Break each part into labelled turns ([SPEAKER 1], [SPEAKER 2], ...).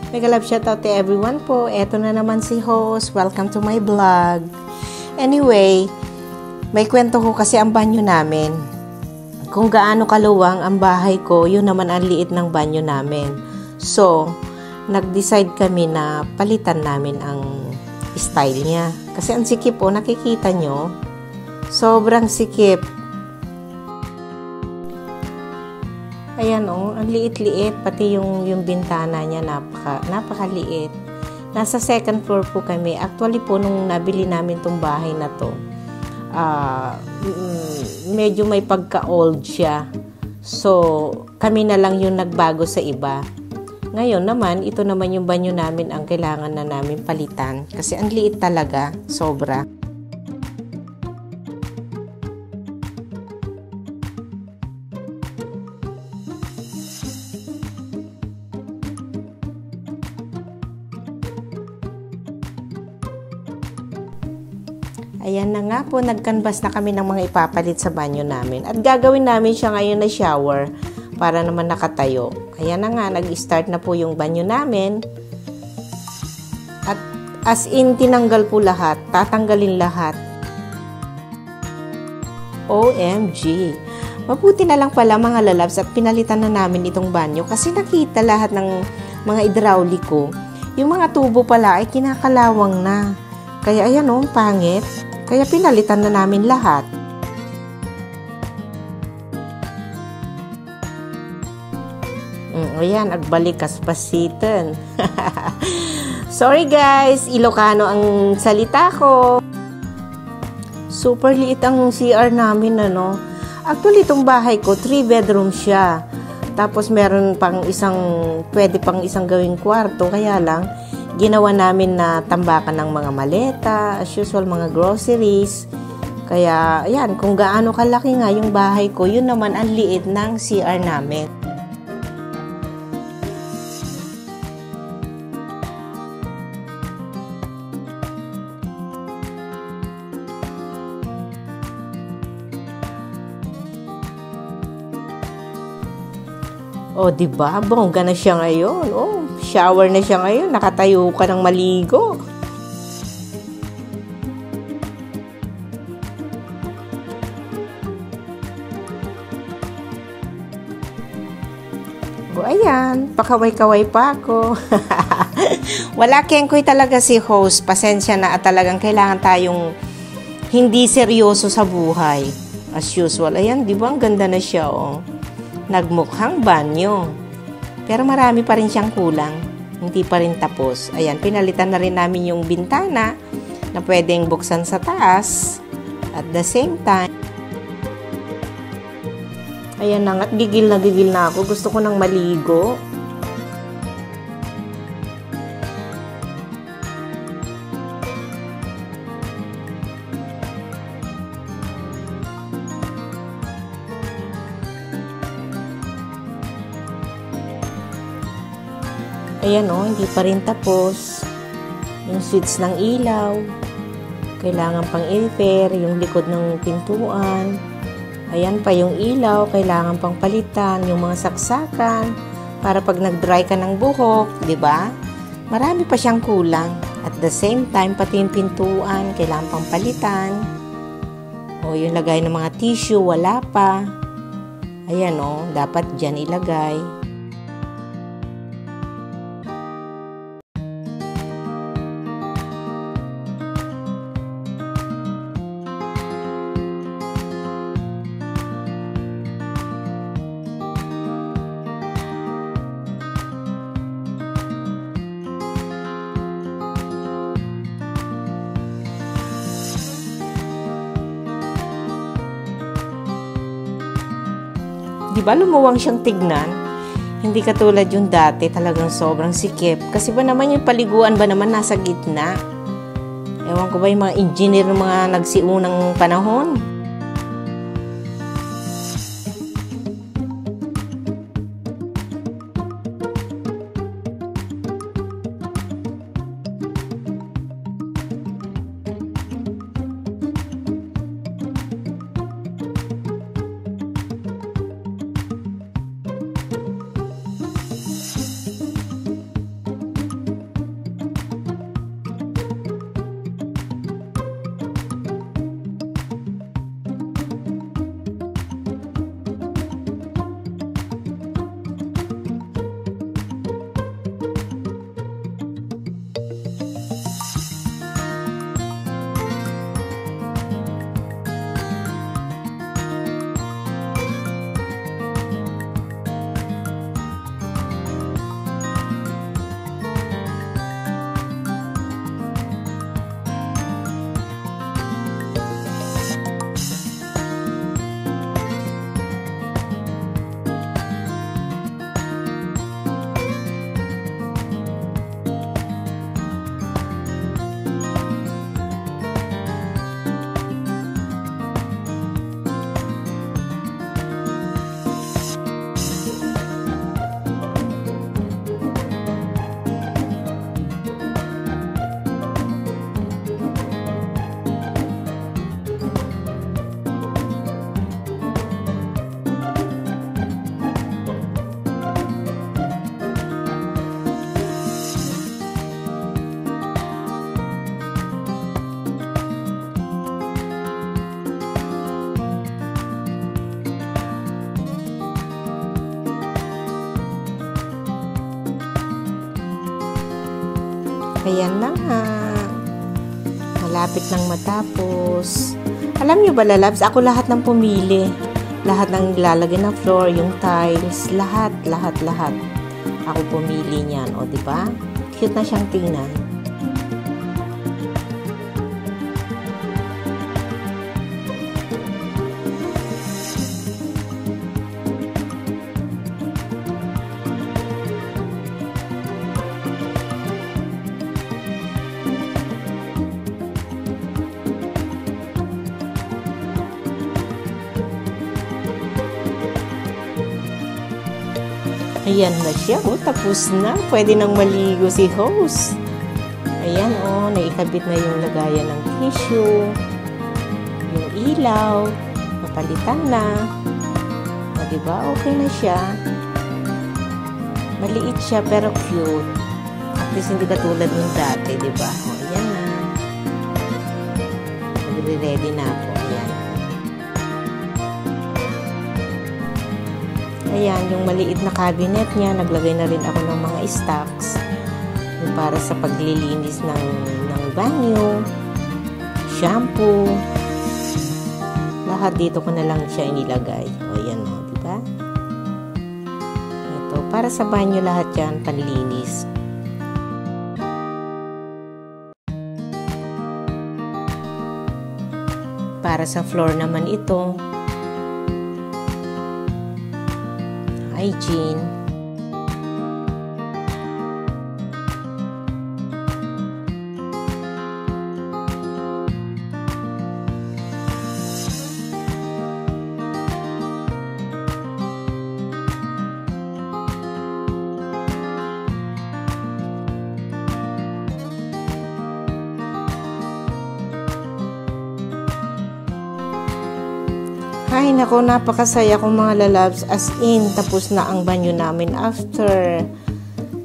[SPEAKER 1] Mega love shoutout to everyone po. Eto na naman si host. Welcome to my vlog. Anyway, may kwento ko kasi ang banyo namin. Kung gaano kaluwang ang bahay ko, yun naman ang liit ng banyo namin. So, nag-decide kami na palitan namin ang style niya. Kasi ang sikip po, nakikita nyo, sobrang sikip. Ayan ang liit-liit, pati yung bintana niya napakaliit. Nasa second floor po kami. Actually po, nung nabili namin tong bahay na to, medyo may pagka-old siya. So, kami na lang yung nagbago sa iba. Ngayon naman, ito naman yung banyo namin ang kailangan na namin palitan. Kasi ang liit talaga, sobra. Ayan na nga po, nag-canvas na kami ng mga ipapalit sa banyo namin. At gagawin namin siya ngayon na shower para naman nakatayo. Ayan na nga, nag-start na po yung banyo namin. At as in, tinanggal po lahat. Tatanggalin lahat. OMG! Mabuti na lang pala mga lalabs at pinalitan na namin itong banyo kasi nakita lahat ng mga hidrauliko. Yung mga tubo pala ay kinakalawang na. Kaya ayan o, pangit. Kaya pinalitan na namin lahat. Ayan, agbalik kaspasitan. Sorry guys, Ilocano ang salita ko. Super liit ang CR namin, ano. Actually, itong bahay ko, 3 bedroom siya. Tapos meron pang pwede pang isang gawing kwarto. Kaya lang, ginawa namin na tambakan ng mga maleta, as usual, mga groceries. Kaya, ayan, kung gaano kalaki nga yung bahay ko, yun naman ang liit ng CR namin. O, diba? Bongga na siya ngayon. Oh, shower na siya ngayon. Nakatayo ka ng maligo. O, ayan. Pakaway-kaway pa ako. Wala kengkoy talaga si host. Pasensya na at talagang kailangan tayong hindi seryoso sa buhay. As usual. Ayan, diba? Ang ganda na siya, oh. Nagmukhang banyo. Pero marami pa rin siyang kulang. Hindi pa rin tapos. Ayan, pinalitan na rin namin yung bintana na pwedeng buksan sa taas. At the same time, ayan na nga, gigil na ako. Gusto ko nang maligo. Ayan o, hindi pa rin tapos. Yung switch ng ilaw. Kailangan pang i-repair. Yung likod ng pintuan. Ayan pa yung ilaw. Kailangan pang palitan. Yung mga saksakan. Para pag nag-dry ka ng buhok. Diba? Marami pa siyang kulang. At the same time, pati yung pintuan. Kailangan pang palitan. O, yung lagay ng mga tissue. Wala pa. Ayan o, dapat dyan ilagay. Diba lumuwang siyang tignan? Hindi katulad yung dati, talagang sobrang sikip. Kasi ba naman yung paliguan ba naman nasa gitna? Ewan ko ba yung mga engineer ng mga nagsiunang panahon? Ayan na nga. Malapit nang matapos. Alam nyo ba, lalabs, ako lahat ng pumili. Lahat ng nilalagay ng floor, yung tiles, lahat. Ako pumili niyan, o diba? Cute na siyang tingnan. Ayan na siya, oh, tapos na. Pwede nang maligo si host. Ayan, oh, naikabit na yung lagayan ng tissue. Yung ilaw, napalitan na. O, diba? Okay na siya. Maliit siya, pero cute. At least hindi katulad ng dati, diba? O, ayan na. Magre-ready na ako. Ayan. Ayan, yung maliit na cabinet niya, naglagay na rin ako ng mga stocks. Yung para sa paglilinis ng banyo, shampoo. Lahat dito ko na lang siya inilagay. O, ayan o, diba? Ito, para sa banyo lahat yan, panlinis. Para sa floor naman ito, hygiene. Ay, nako, napakasaya kong mga lalabs. As in, tapos na ang banyo namin after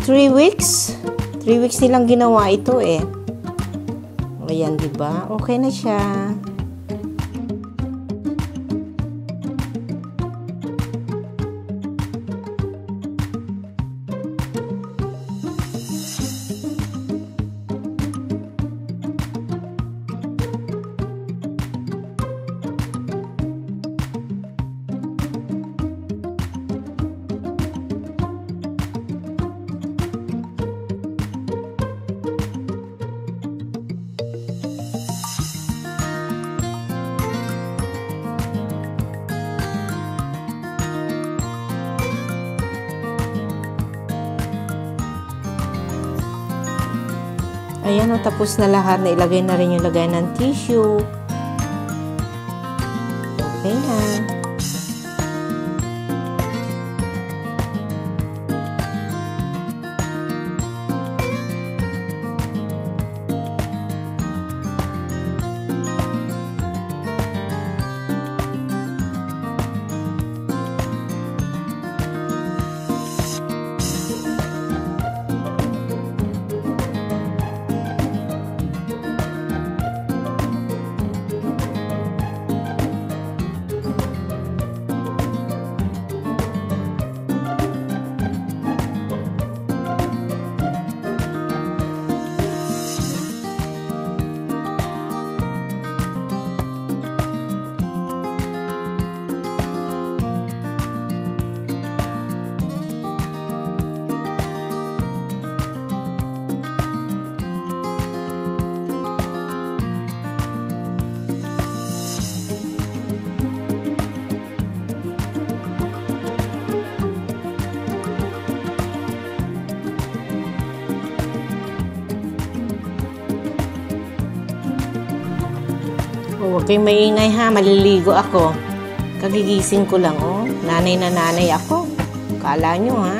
[SPEAKER 1] 3 weeks. 3 weeks nilang ginawa ito eh. Ayan, diba? Okay na siya. Ayan o, tapos na lahat. Nailagay na rin yung lagay ng tissue. Okay na. Huwag kayong maingay ha, maliligo ako. Kagigising ko lang, oh. Nanay na nanay ako. Kala nyo ha.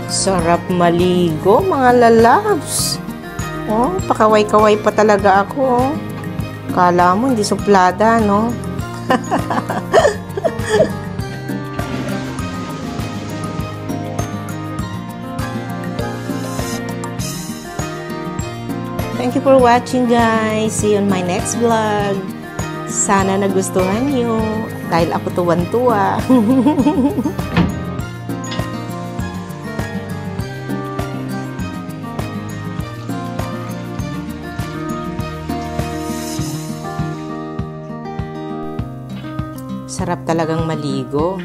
[SPEAKER 1] Sarap maligo, mga lalabs. Oh, pakaway-kaway pa talaga ako, oh. Kala mo, hindi suplada, no? Thank you for watching, guys. See you on my next vlog. Sana nagustuhan niyo dahil ako tuwan-tuwa. Sarap talagang maligo.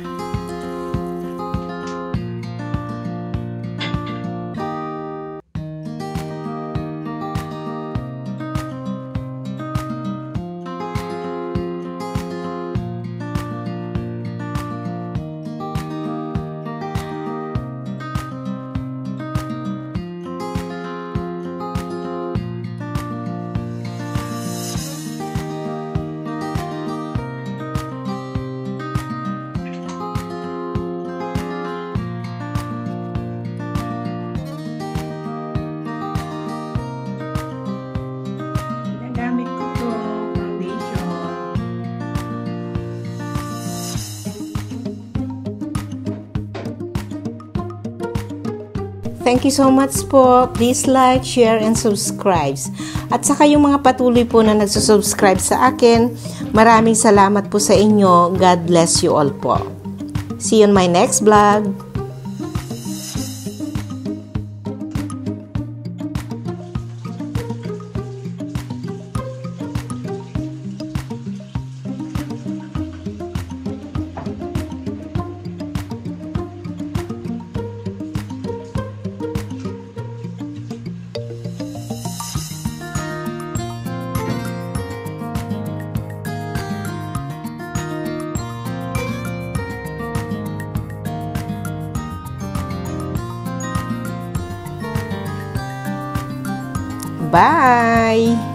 [SPEAKER 1] Thank you so much po. Please like, share, and subscribe. At saka yung mga patuloy po na nagsusubscribe sa akin, maraming salamat po sa inyo. God bless you all po. See you on my next vlog. Bye!